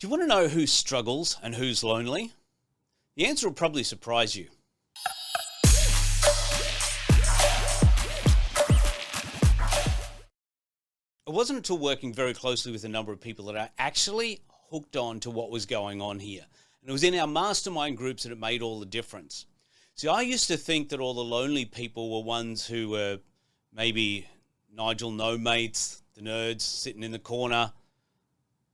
Do you want to know who struggles and who's lonely? The answer will probably surprise you. It wasn't until working very closely with a number of people that I actually hooked on to what was going on here. And it was in our mastermind groups that it made all the difference. See, I used to think that all the lonely people were ones who were maybe Nigel no mates, the nerds sitting in the corner,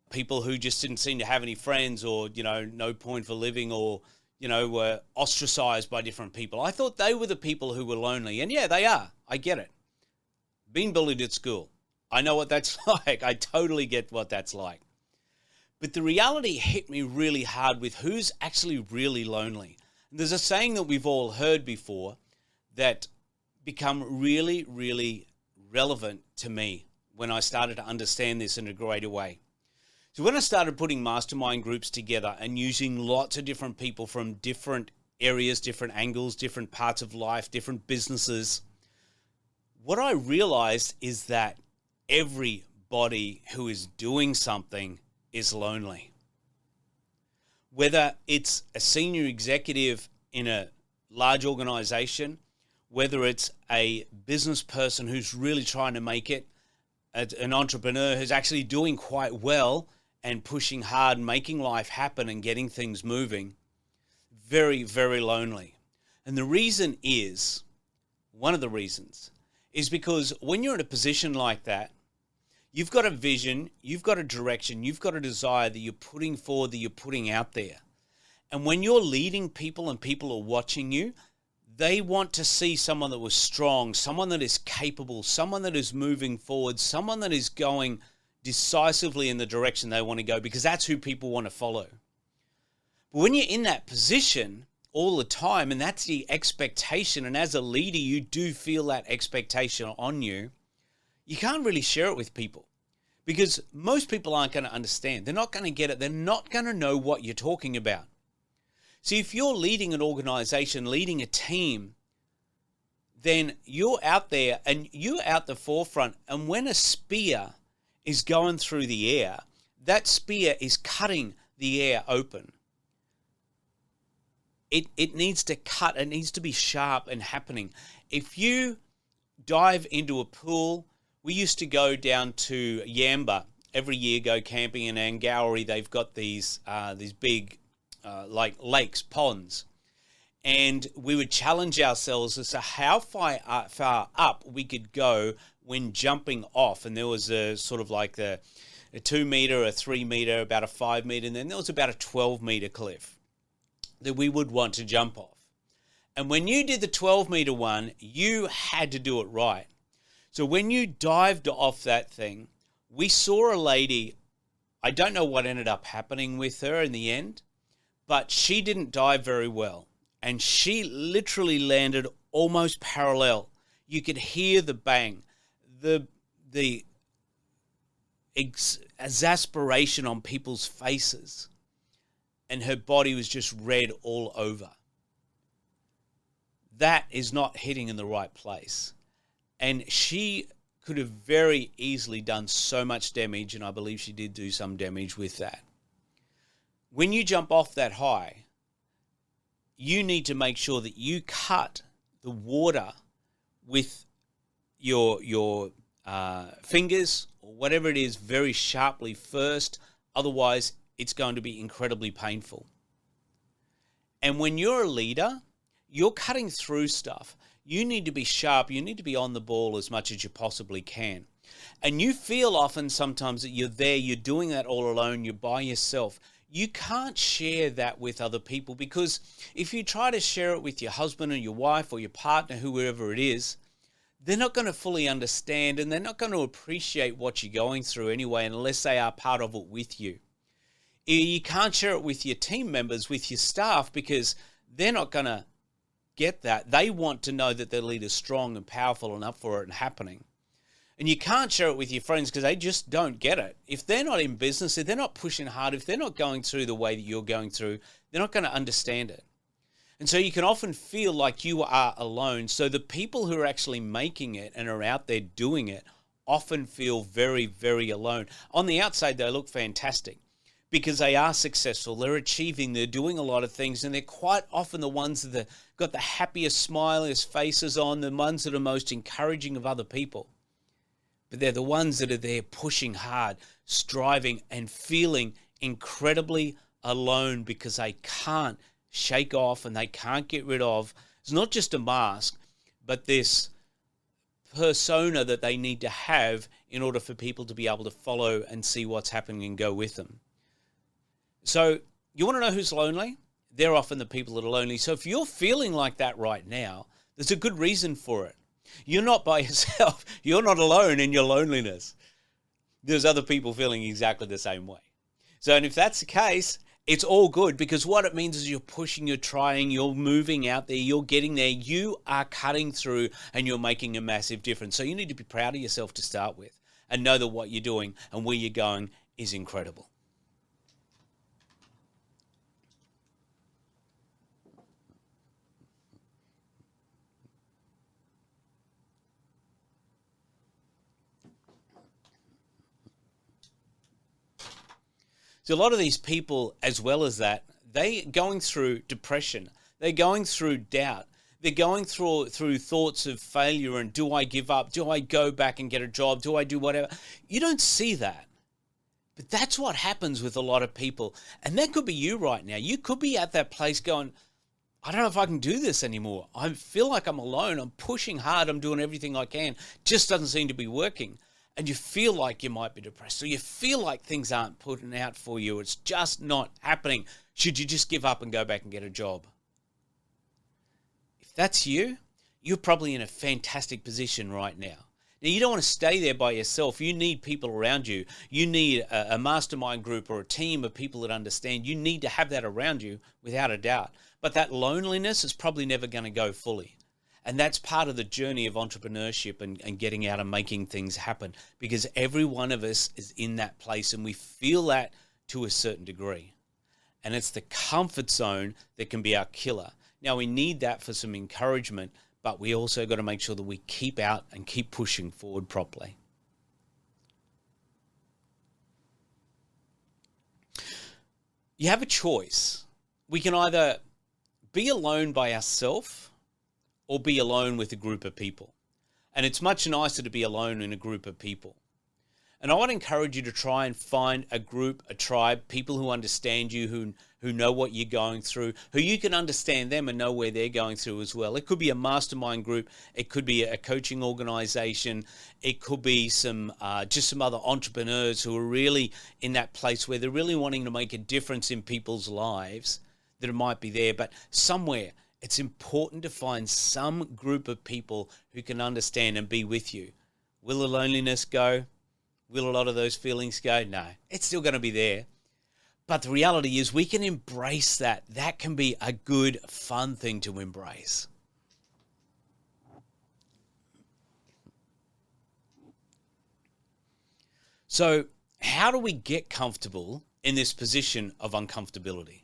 people who just didn't seem to have any friends or, no point for living or, were ostracized by different people. I thought they were the people who were lonely. And yeah, they are. I get it. Been bullied at school. I know what that's like. I totally get what that's like. But the reality hit me really hard with who's actually really lonely. And there's a saying that we've all heard before that become really, really relevant to me when I started to understand this in a greater way. So when I started putting mastermind groups together and using lots of different people from different areas, different angles, different parts of life, different businesses, what I realized is that everybody who is doing something is lonely. Whether it's a senior executive in a large organization, whether it's a business person who's really trying to make it, an entrepreneur who's actually doing quite well and pushing hard, making life happen and getting things moving, very, very lonely. And the reason is, one of the reasons, is because when you're in a position like that, you've got a vision, you've got a direction, you've got a desire that you're putting forward, that you're putting out there. And when you're leading people and people are watching you, they want to see someone that was strong, someone that is capable, someone that is moving forward, someone that is going decisively in the direction they want to go, because that's who people want to follow. But when you're in that position all the time, and that's the expectation, and as a leader, you do feel that expectation on you, you can't really share it with people because most people aren't going to understand. They're not going to get it. They're not going to know what you're talking about. See, if you're leading an organization, leading a team, then you're out there and you're out the forefront. And when a spear is going through the air, that spear is cutting the air open. It needs to cut. It needs to be sharp and happening. If you dive into a pool, we used to go down to Yamba every year, go camping in Angowrie. They've got these big like lakes, ponds. And we would challenge ourselves as to how far up we could go when jumping off. And there was a sort of like a 2 meter, a 3 meter, about a 5 meter, and then there was about a 12 meter cliff that we would want to jump off. And when you did the 12 meter one, you had to do it right. So when you dived off that thing, we saw a lady, I don't know what ended up happening with her in the end, but she didn't dive very well. And she literally landed almost parallel. You could hear the bang, the exasperation on people's faces. And her body was just red all over. That is not hitting in the right place. And she could have very easily done so much damage, and I believe she did do some damage with that. When you jump off that high, you need to make sure that you cut the water with your fingers or whatever it is very sharply first. Otherwise, it's going to be incredibly painful. And when you're a leader, you're cutting through stuff. You need to be sharp. You need to be on the ball as much as you possibly can. And you feel often sometimes that you're there, you're doing that all alone, you're by yourself. You can't share that with other people, because if you try to share it with your husband or your wife or your partner, whoever it is, they're not going to fully understand and they're not going to appreciate what you're going through anyway, unless they are part of it with you. You can't share it with your team members, with your staff, because they're not going to get that. They want to know that their leader's strong and powerful and up for it and happening. And you can't share it with your friends because they just don't get it. If they're not in business, if they're not pushing hard, if they're not going through the way that you're going through, they're not going to understand it. And so you can often feel like you are alone. So the people who are actually making it and are out there doing it often feel very, very alone. On the outside, they look fantastic because they are successful, they're achieving, they're doing a lot of things, and they're quite often the ones that have got the happiest, smiliest faces on, the ones that are most encouraging of other people. But they're the ones that are there pushing hard, striving, and feeling incredibly alone because they can't shake off and they can't get rid of. It's not just a mask, but this persona that they need to have in order for people to be able to follow and see what's happening and go with them. So you want to know who's lonely? They're often the people that are lonely. So if you're feeling like that right now, there's a good reason for it. You're not by yourself. You're not alone in your loneliness. There's other people feeling exactly the same way. So, and if that's the case, it's all good, because what it means is you're pushing, you're trying, you're moving out there, you're getting there, you are cutting through, and you're making a massive difference. So you need to be proud of yourself to start with and know that what you're doing and where you're going is incredible. So a lot of these people, as well as that, they're going through depression. They're going through doubt. They're going through thoughts of failure and, do I give up? Do I go back and get a job? Do I do whatever? You don't see that. But that's what happens with a lot of people. And that could be you right now. You could be at that place going, I don't know if I can do this anymore. I feel like I'm alone. I'm pushing hard. I'm doing everything I can. Just doesn't seem to be working. And you feel like you might be depressed, or you feel like things aren't putting out for you. It's just not happening. Should you just give up and go back and get a job? If that's you, you're probably in a fantastic position right now. Now, you don't want to stay there by yourself. You need people around you. You need a mastermind group or a team of people that understand. You need to have that around you, without a doubt. But that loneliness is probably never going to go fully. And that's part of the journey of entrepreneurship and getting out and making things happen, because every one of us is in that place and we feel that to a certain degree. And it's the comfort zone that can be our killer. Now, we need that for some encouragement, but we also got to make sure that we keep out and keep pushing forward properly. You have a choice. We can either be alone by ourselves or be alone with a group of people. And it's much nicer to be alone in a group of people. And I want to encourage you to try and find a group, a tribe, people who understand you, who know what you're going through, who you can understand them and know where they're going through as well. It could be a mastermind group. It could be a coaching organization. It could be just some other entrepreneurs who are really in that place where they're really wanting to make a difference in people's lives, that it might be there. But somewhere, it's important to find some group of people who can understand and be with you. Will the loneliness go? Will a lot of those feelings go? No, it's still going to be there. But the reality is we can embrace that. That can be a good, fun thing to embrace. So how do we get comfortable in this position of uncomfortability?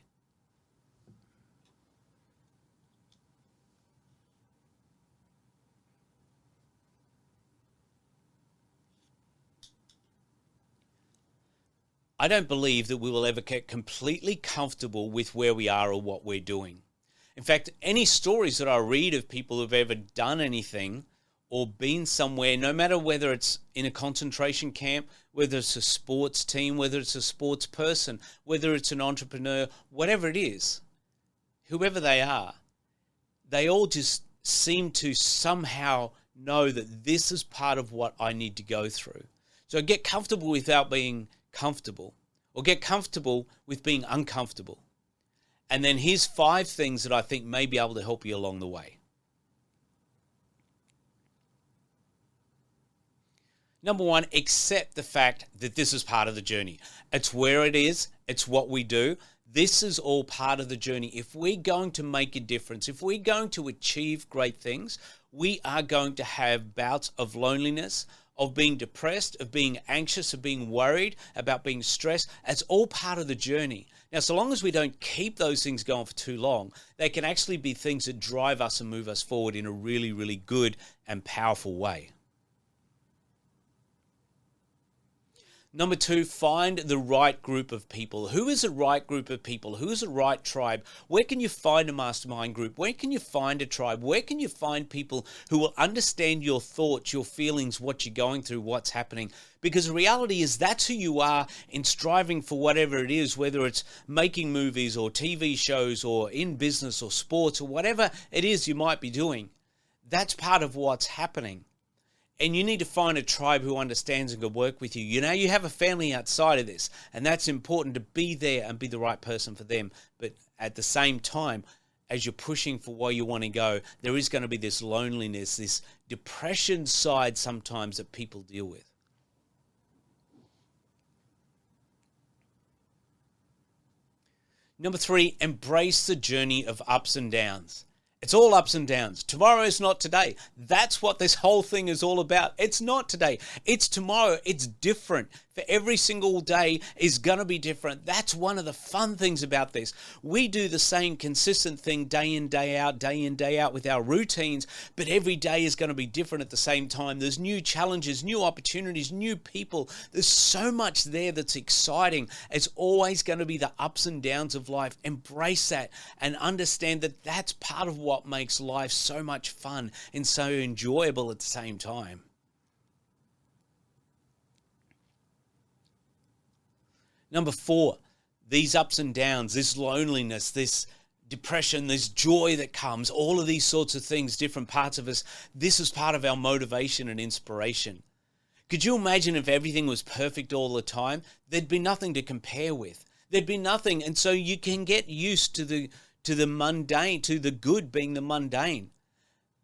I don't believe that we will ever get completely comfortable with where we are or what we're doing. In fact, any stories that I read of people who've ever done anything or been somewhere, no matter whether it's in a concentration camp, whether it's a sports team, whether it's a sports person, whether it's an entrepreneur, whatever it is, whoever they are, they all just seem to somehow know that this is part of what I need to go through. So get comfortable without being comfortable, or get comfortable with being uncomfortable. And then here's 5 things that I think may be able to help you along the way. Number 1, accept the fact that this is part of the journey. It's where it is. It's what we do. This is all part of the journey. If we're going to make a difference, if we're going to achieve great things, we are going to have bouts of loneliness, of being depressed, of being anxious, of being worried, about being stressed. It's all part of the journey. Now, so long as we don't keep those things going for too long, they can actually be things that drive us and move us forward in a really, really good and powerful way. Number two, find the right group of people. Who is the right group of people? Who is the right tribe? Where can you find a mastermind group? Where can you find a tribe? Where can you find people who will understand your thoughts, your feelings, what you're going through, what's happening? Because the reality is that's who you are in striving for whatever it is, whether it's making movies or TV shows or in business or sports or whatever it is you might be doing. That's part of what's happening. And you need to find a tribe who understands and can work with you. You know, you have a family outside of this, and that's important to be there and be the right person for them. But at the same time, as you're pushing for where you want to go, there is going to be this loneliness, this depression side sometimes that people deal with. Number three, embrace the journey of ups and downs. It's all ups and downs. Tomorrow is not today. That's what this whole thing is all about. It's not today. It's tomorrow. It's different. For every single day is going to be different. That's one of the fun things about this. We do the same consistent thing day in, day out with our routines, but every day is going to be different at the same time. There's new challenges, new opportunities, new people. There's so much there that's exciting. It's always going to be the ups and downs of life. Embrace that and understand that that's part of what makes life so much fun and so enjoyable at the same time. Number four, these ups and downs, this loneliness, this depression, this joy that comes, all of these sorts of things, different parts of us, this is part of our motivation and inspiration. Could you imagine if everything was perfect all the time? There'd be nothing to compare with. There'd be nothing. And so you can get used to the mundane, to the good being the mundane.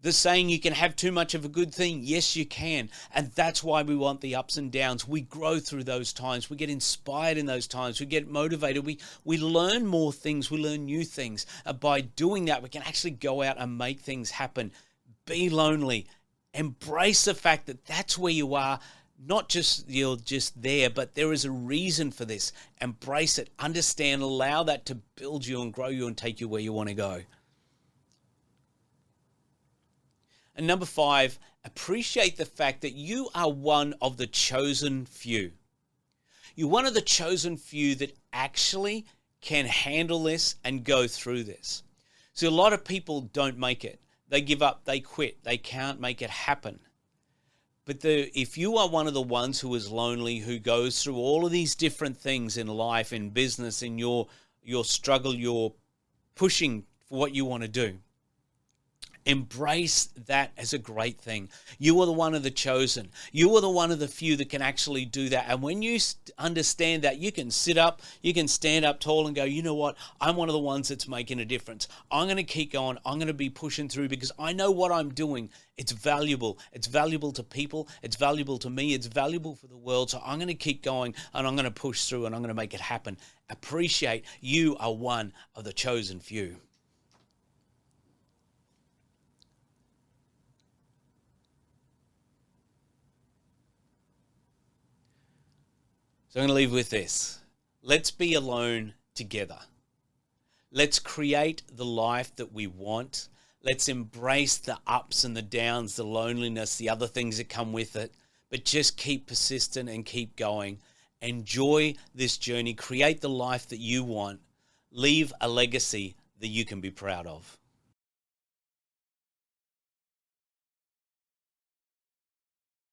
The saying you can have too much of a good thing, yes you can. And that's why we want the ups and downs. We grow through those times. We get inspired in those times. We get motivated. We learn more things. We learn new things. And by doing that, we can actually go out and make things happen. Be lonely. Embrace the fact that that's where you are. Not just you're just there, but there is a reason for this. Embrace it. Understand. Allow that to build you and grow you and take you where you want to go. And number five, appreciate the fact that you are one of the chosen few. You're one of the chosen few that actually can handle this and go through this. So a lot of people don't make it. They give up, they quit, they can't make it happen. But if you are one of the ones who is lonely, who goes through all of these different things in life, in business, in your struggle, you're pushing for what you want to do, embrace that as a great thing. You are the one of the chosen. You are the one of the few that can actually do that. And when you understand that, you can sit up, you can stand up tall and go, you know what? I'm one of the ones that's making a difference. I'm going to keep going. I'm going to be pushing through because I know what I'm doing. It's valuable. It's valuable to people. It's valuable to me. It's valuable for the world. So I'm going to keep going and I'm going to push through and I'm going to make it happen. Appreciate you are one of the chosen few. So I'm going to leave with this. Let's be alone together. Let's create the life that we want. Let's embrace the ups and the downs, the loneliness, the other things that come with it. But just keep persistent and keep going. Enjoy this journey. Create the life that you want. Leave a legacy that you can be proud of.